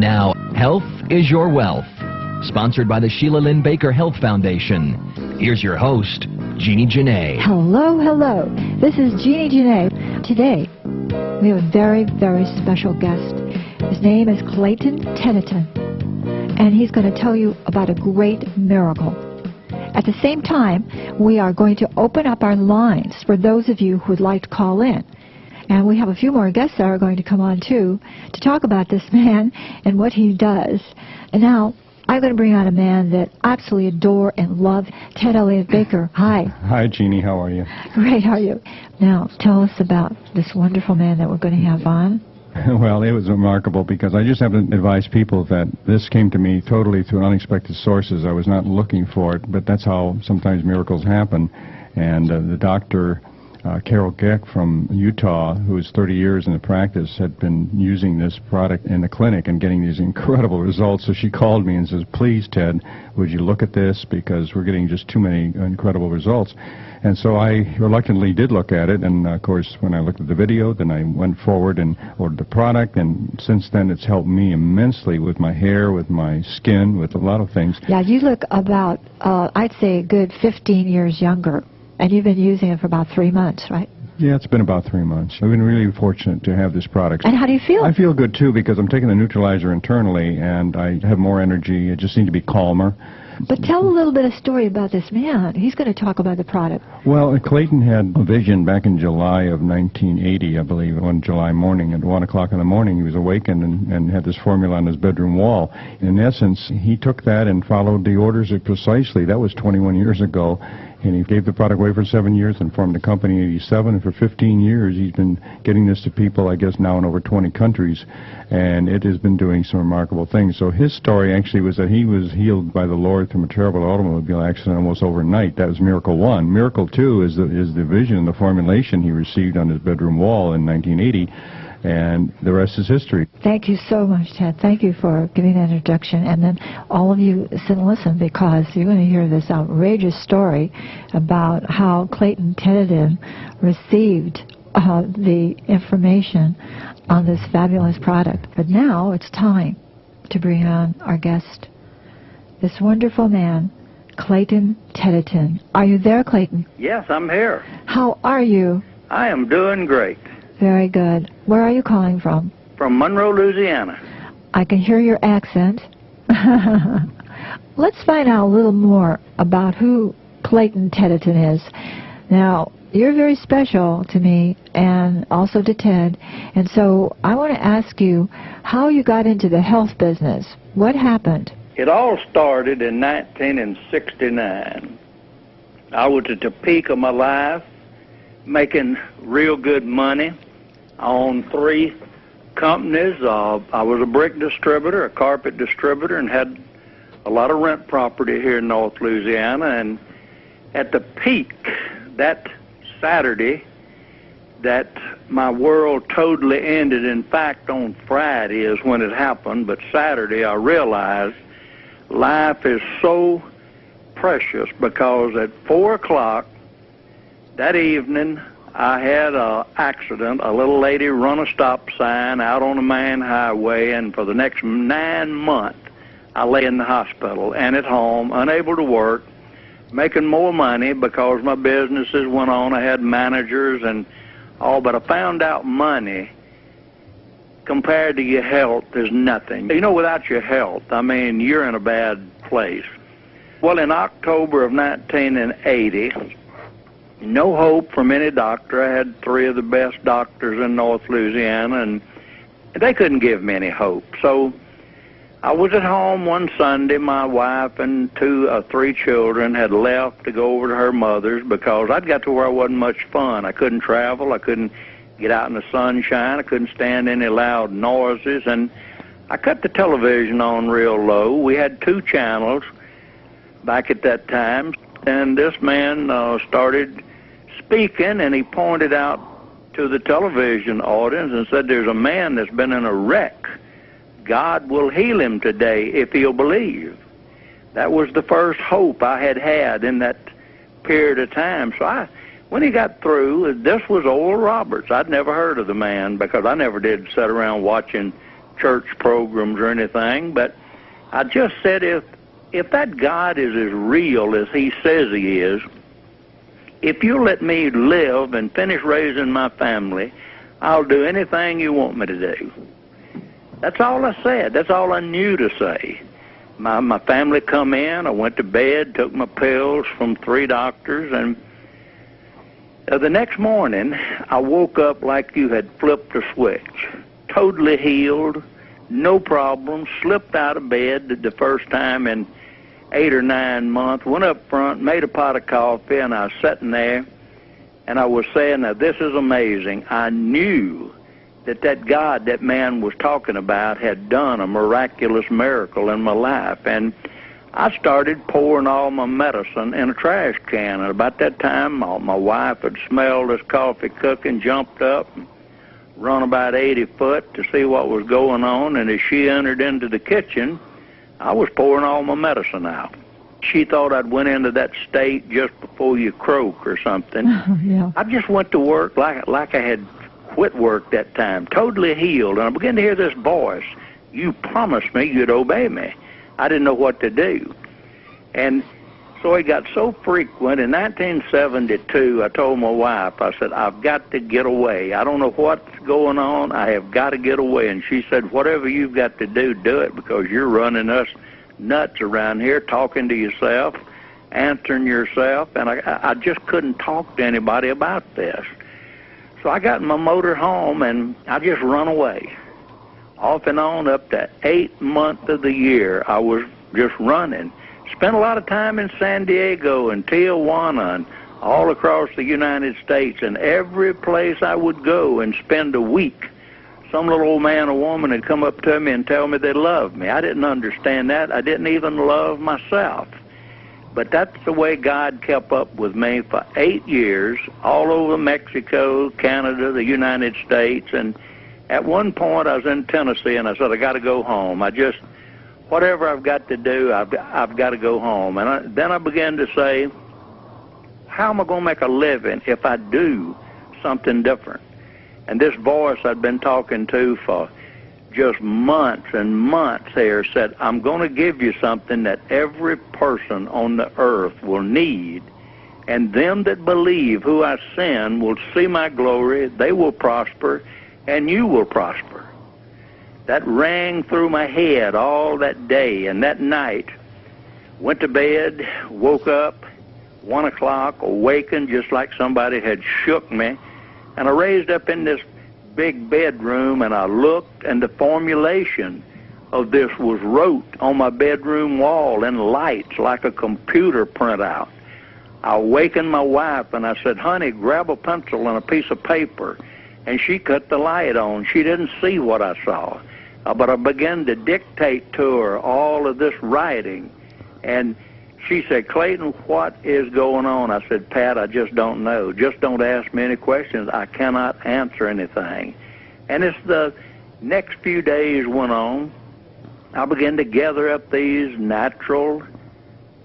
now, Health is Your Wealth, sponsored by the Sheila Lynn Baker Health Foundation. Here's your host, Jeannie Janae. Hello, hello. This is Jeannie Janae. Today, we have a very, very special guest. His name is Clayton Tedeton, and he's going to tell you about a great miracle. At the same time, we are going to open up our lines for those of you who would like to call in. And we have a few more guests that are going to come on, too, to talk about this man and what he does. And now, I'm going to bring on a man that I absolutely adore and love, Ted Elliott Baker. Hi. Hi, Jeannie. How are you? Great. How are you? Now, tell us about this wonderful man that we're going to have on. Well, it was remarkable because I just have to advise people that this came to me totally through unexpected sources. I was not looking for it, but that's how sometimes miracles happen. And the doctor, Carol Geck from Utah, who is 30 years in the practice, had been using this product in the clinic and getting these incredible results. So she called me and says, please, Ted, would you look at this because we're getting just too many incredible results. And so I reluctantly did look at it, and of course when I looked at the video, then I went forward and ordered the product, and since then it's helped me immensely with my hair, with my skin, with a lot of things. Yeah, you look about, I'd say a good 15 years younger. And you've been using it for about 3 months, right? Yeah, it's been about 3 months. I've been really fortunate to have this product. And how do you feel? I feel good, too, because I'm taking the neutralizer internally, and I have more energy. I just seem to be calmer. But tell a little bit of story about this man. He's going to talk about the product. Well, Clayton had a vision back in July of 1980, I believe. One July morning at 1 o'clock in the morning, he was awakened and had this formula on his bedroom wall. In essence, he took that and followed the orders precisely. That was 21 years ago. And he gave the product away for 7 years and formed a company in 87. And for 15 years, he's been getting this to people, I guess, now in over 20 countries. And it has been doing some remarkable things. So his story actually was that he was healed by the Lord from a terrible automobile accident almost overnight. That was Miracle 1. Miracle 2 is the vision and the formulation he received on his bedroom wall in 1980. And the rest is history. Thank you so much, Ted. Thank you for giving that introduction. And then all of you sit and listen because you're going to hear this outrageous story about how Clayton Tedeton received the information on this fabulous product. But now it's time to bring on our guest, this wonderful man, Clayton Tedeton. Are you there, Clayton? Yes, I'm here. How are you? I am doing great. Very good. Where are you calling from? From Monroe, Louisiana. I can hear your accent. Let's find out a little more about who Clayton Tedeton is. Now, you're very special to me and also to Ted, and so I want to ask you how you got into the health business. What happened? It all started in 1969. I was at the peak of my life, making real good money. I owned 3 companies. I was a brick distributor, a carpet distributor, and had a lot of rent property here in North Louisiana. And at the peak, that Saturday, that my world totally ended. In fact, on Friday is when it happened, but Saturday I realized life is so precious because at 4 o'clock that evening, I had an accident. A little lady run a stop sign out on a main highway, and for the next 9 months, I lay in the hospital and at home, unable to work, making more money because my businesses went on. I had managers and all, but I found out money compared to your health is nothing. You know, without your health, I mean, you're in a bad place. Well, in October of 1980, no hope from any doctor. I had 3 of the best doctors in North Louisiana, and they couldn't give me any hope. So I was at home one Sunday. My wife and 3 children had left to go over to her mother's because I'd got to where I wasn't much fun. I couldn't travel. I couldn't get out in the sunshine. I couldn't stand any loud noises, and I cut the television on real low. We had 2 channels back at that time, and this man started speaking, and he pointed out to the television audience and said, there's a man that's been in a wreck. God will heal him today if he'll believe. That was the first hope I had in that period of time. So when he got through, this was Oral Roberts. I'd never heard of the man because I never did sit around watching church programs or anything, but I just said, if that God is as real as he says he is, if you let me live and finish raising my family, I'll do anything you want me to do. That's all I said. That's all I knew to say. My family come in. I went to bed, took my pills from 3 doctors, and the next morning I woke up like you had flipped a switch. Totally healed, no problems, slipped out of bed the first time in 8 or 9 months, went up front, made a pot of coffee, and I was sitting there, and I was saying, now this is amazing. I knew that God that man was talking about had done a miraculous miracle in my life. And I started pouring all my medicine in a trash can. And about that time, my wife had smelled this coffee cooking, jumped up, and run about 80 foot to see what was going on. And as she entered into the kitchen, I was pouring all my medicine out. She thought I'd went into that state just before you croak or something. Yeah. I just went to work like I had quit work that time, totally healed. And I began to hear this voice, you promised me you'd obey me. I didn't know what to do. And so it got so frequent. In 1972, I told my wife, I said, I've got to get away. I don't know what's going on. I have got to get away. And she said, whatever you've got to do it, because you're running us nuts around here, talking to yourself, answering yourself. And I just couldn't talk to anybody about this. So I got in my motor home, and I just run away. Off and on up to 8 months of the year, I was just running. Spent a lot of time in San Diego and Tijuana and all across the United States. And every place I would go and spend a week, some little old man or woman would come up to me and tell me they loved me. I didn't understand that. I didn't even love myself. But that's the way God kept up with me for 8 years, all over Mexico, Canada, the United States. And at one point I was in Tennessee, and I said, I got to go home. Whatever I've got to do, I've got to go home. And then I began to say, how am I going to make a living if I do something different? And this voice I'd been talking to for just months and months here said, I'm going to give you something that every person on the earth will need, and them that believe who I send will see my glory, they will prosper, and you will prosper. That rang through my head all that day and that night. Went to bed, woke up, 1 o'clock, awakened just like somebody had shook me, and I raised up in this big bedroom, and I looked, and the formulation of this was wrote on my bedroom wall in lights like a computer printout. I awakened my wife, and I said, honey, grab a pencil and a piece of paper. And she cut the light on. She didn't see what I saw. But I began to dictate to her all of this writing. And she said, Clayton, what is going on? I said, Pat, I just don't know. Just don't ask me any questions. I cannot answer anything. And as the next few days went on, I began to gather up these natural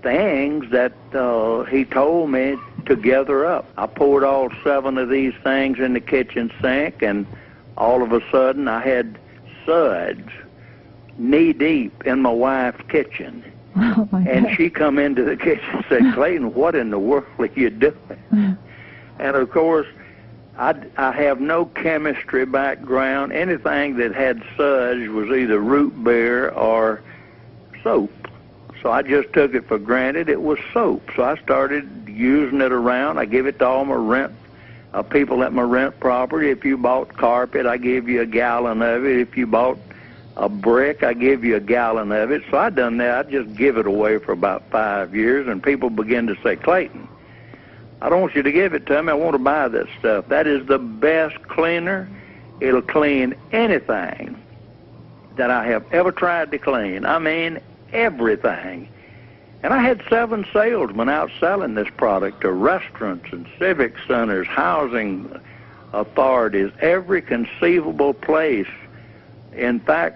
things that he told me to gather up. I poured all 7 of these things in the kitchen sink, and all of a sudden I had suds knee-deep in my wife's kitchen. Oh my And God. she come into the kitchen and said, Clayton, what in the world are you doing? And of course, I have no chemistry background. Anything that had suds was either root beer or soap. So I just took it for granted it was soap. So I started using it around. I give it to all my people at my rent property. If you bought carpet, I give you a gallon of it. If you bought a brick, I give you a gallon of it. So I done that. I just give it away for about 5 years, and people begin to say, Clayton, I don't want you to give it to me. I want to buy this stuff. That is the best cleaner. It'll clean anything that I have ever tried to clean. I mean, everything. And I had 7 salesmen out selling this product to restaurants and civic centers, housing authorities, every conceivable place. In fact,